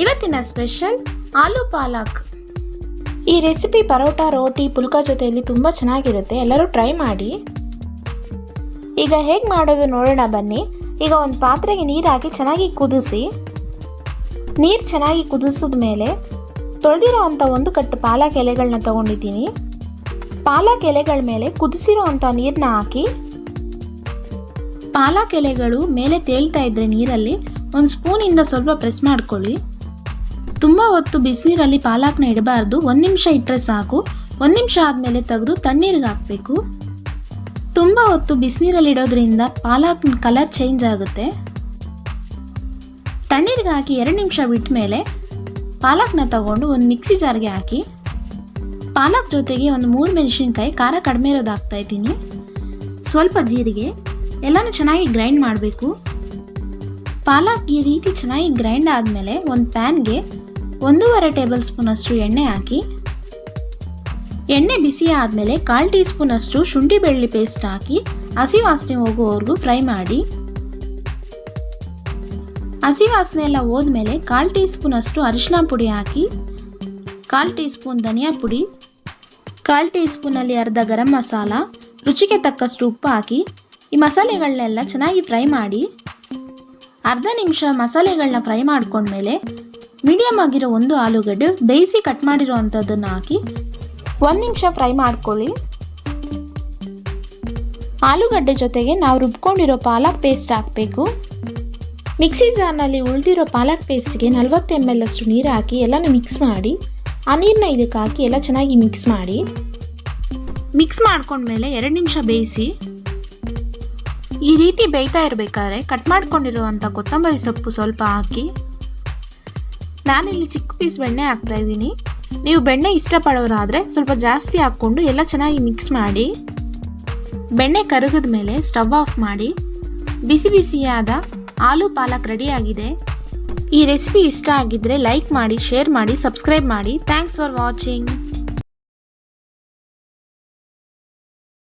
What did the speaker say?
ಇವತ್ತಿನ ಸ್ಪೆಷಲ್ ಆಲೂ ಪಾಲಕ್. ಈ ರೆಸಿಪಿ ಪರೋಟ, ರೋಟಿ, ಪುಲ್ಕ ಜೊತೆಯಲ್ಲಿ ತುಂಬ ಚೆನ್ನಾಗಿರುತ್ತೆ. ಎಲ್ಲರೂ ಟ್ರೈ ಮಾಡಿ. ಈಗ ಹೇಗೆ ಮಾಡೋದು ನೋಡೋಣ ಬನ್ನಿ. ಈಗ ಒಂದು ಪಾತ್ರೆಗೆ ನೀರು ಹಾಕಿ ಚೆನ್ನಾಗಿ ಕುದಿಸಿ. ನೀರು ಚೆನ್ನಾಗಿ ಕುದಿಸಿದ ಮೇಲೆ ತೊಳೆದಿರೋ ಅಂಥ ಒಂದು ಕಟ್ಟು ಪಾಲಕ್ ಎಲೆಗಳನ್ನ ತೊಗೊಂಡಿದ್ದೀನಿ. ಪಾಲಕ್ ಎಲೆಗಳ ಮೇಲೆ ಕುದಿಸಿರೋ ಅಂಥ ನೀರನ್ನ ಹಾಕಿ ಪಾಲಕ್ ಎಲೆಗಳು ಮೇಲೆ ತೇಲ್ತಾ ಇದ್ದರೆ ನೀರಲ್ಲಿ ಒಂದು ಸ್ಪೂನಿಂದ ಸ್ವಲ್ಪ ಪ್ರೆಸ್ ಮಾಡ್ಕೊಳ್ಳಿ. ತುಂಬ ಹೊತ್ತು ಬಿಸಿನೀರಲ್ಲಿ ಪಾಲಕ್ನ ಇಡಬಾರ್ದು. 1 ನಿಮಿಷ ಇಟ್ಟರೆ ಸಾಕು. 1 ನಿಮಿಷ ಆದಮೇಲೆ ತೆಗೆದು ತಣ್ಣೀರಿಗೆ ಹಾಕಬೇಕು. ತುಂಬ ಹೊತ್ತು ಬಿಸಿನೀರಲ್ಲಿ ಇಡೋದ್ರಿಂದ ಪಾಲಕ್ ಕಲರ್ ಚೇಂಜ್ ಆಗುತ್ತೆ. ತಣ್ಣೀರಿಗೆ ಹಾಕಿ 2 ನಿಮಿಷ ಬಿಟ್ಟ ಮೇಲೆ ಪಾಲಕ್ನ ತಗೊಂಡು ಒಂದು ಮಿಕ್ಸಿ ಜಾರ್ಗೆ ಹಾಕಿ ಪಾಲಕ್ ಜೊತೆಗೆ ಒಂದು 3 ಮೆಣಸಿನ್ಕಾಯಿ, ಖಾರ ಕಡಿಮೆ ಇರೋದು ಹಾಕ್ತಾ ಇದ್ದೀನಿ, ಸ್ವಲ್ಪ ಜೀರಿಗೆ, ಎಲ್ಲನೂ ಚೆನ್ನಾಗಿ ಗ್ರೈಂಡ್ ಮಾಡಬೇಕು. ಪಾಲಕ್ ಈ ರೀತಿ ಚೆನ್ನಾಗಿ ಗ್ರೈಂಡ್ ಆದಮೇಲೆ ಒಂದು ಪ್ಯಾನ್ಗೆ 1.5 ಟೇಬಲ್ ಸ್ಪೂನ್ ಅಷ್ಟು ಎಣ್ಣೆ ಹಾಕಿ, ಎಣ್ಣೆ ಬಿಸಿ ಆದಮೇಲೆ 1/4 ಟೀ ಸ್ಪೂನ್ ಅಷ್ಟು ಶುಂಠಿ ಬೆಳ್ಳುಳ್ಳಿ ಪೇಸ್ಟ್ ಹಾಕಿ ಹಸಿ ವಾಸನೆ ಹೋಗುವವರೆಗೂ ಫ್ರೈ ಮಾಡಿ. ಹಸಿ ವಾಸನೆ ಎಲ್ಲ ಹೋದ್ಮೇಲೆ 1/4 ಟೀ ಸ್ಪೂನ್ ಅಷ್ಟು ಅರಿಶಿನ ಪುಡಿ ಹಾಕಿ, 1/4 ಟೀ ಸ್ಪೂನ್ ಧನಿಯಾ ಪುಡಿ, 1/4 ಟೀ ಸ್ಪೂನಲ್ಲಿ ಅರ್ಧ ಗರಂ ಮಸಾಲ, ರುಚಿಗೆ ತಕ್ಕಷ್ಟು ಉಪ್ಪು ಹಾಕಿ ಈ ಮಸಾಲೆಗಳನ್ನೆಲ್ಲ ಚೆನ್ನಾಗಿ ಫ್ರೈ ಮಾಡಿ. ಅರ್ಧ ನಿಮಿಷ ಮಸಾಲೆಗಳನ್ನ ಫ್ರೈ ಮಾಡ್ಕೊಂಡ್ಮೇಲೆ ಮೀಡಿಯಮ್ ಆಗಿರೋ ಒಂದು ಆಲೂಗಡ್ಡೆ ಬೇಯಿಸಿ ಕಟ್ ಮಾಡಿರೋ ಅಂಥದ್ದನ್ನು ಹಾಕಿ 1 ನಿಮಿಷ ಫ್ರೈ ಮಾಡ್ಕೊಳ್ಳಿ. ಆಲೂಗಡ್ಡೆ ಜೊತೆಗೆ ನಾವು ರುಬ್ಕೊಂಡಿರೋ ಪಾಲಕ್ ಪೇಸ್ಟ್ ಹಾಕಬೇಕು. ಮಿಕ್ಸಿ ಜಾರ್ನಲ್ಲಿ ಉಳಿದಿರೋ ಪಾಲಕ್ ಪೇಸ್ಟ್ಗೆ 40 ml ಅಷ್ಟು ನೀರು ಹಾಕಿ ಎಲ್ಲನೂ ಮಿಕ್ಸ್ ಮಾಡಿ. ಆ ನೀರನ್ನ ಇದಕ್ಕೆ ಹಾಕಿ ಎಲ್ಲ ಚೆನ್ನಾಗಿ ಮಿಕ್ಸ್ ಮಾಡಿ. ಮಿಕ್ಸ್ ಮಾಡ್ಕೊಂಡ್ಮೇಲೆ 2 ನಿಮಿಷ ಬೇಯಿಸಿ. ಈ ರೀತಿ ಬೇಯ್ತಾ ಇರಬೇಕಾದ್ರೆ ಕಟ್ ಮಾಡ್ಕೊಂಡಿರುವಂಥ ಕೊತ್ತಂಬರಿ ಸೊಪ್ಪು ಸ್ವಲ್ಪ ಹಾಕಿ. ನಾನಿಲ್ಲಿ ಚಿಕ್ಕ ಪೀಸ್ ಬೆಣ್ಣೆ ಹಾಕ್ತಾ ಇದ್ದೀನಿ. ನೀವು ಬೆಣ್ಣೆ ಇಷ್ಟಪಡೋರಾದರೆ ಸ್ವಲ್ಪ ಜಾಸ್ತಿ ಹಾಕ್ಕೊಂಡು ಎಲ್ಲ ಚೆನ್ನಾಗಿ ಮಿಕ್ಸ್ ಮಾಡಿ. ಬೆಣ್ಣೆ ಕರಗಿದ ಮೇಲೆ ಸ್ಟವ್ ಆಫ್ ಮಾಡಿ. ಬಿಸಿ ಬಿಸಿಯಾದ ಆಲೂ ಪಾಲಕ್ ರೆಡಿಯಾಗಿದೆ. ಈ ರೆಸಿಪಿ ಇಷ್ಟ ಆಗಿದ್ದರೆ ಲೈಕ್ ಮಾಡಿ, ಶೇರ್ ಮಾಡಿ, ಸಬ್ಸ್ಕ್ರೈಬ್ ಮಾಡಿ. Thanks for watching.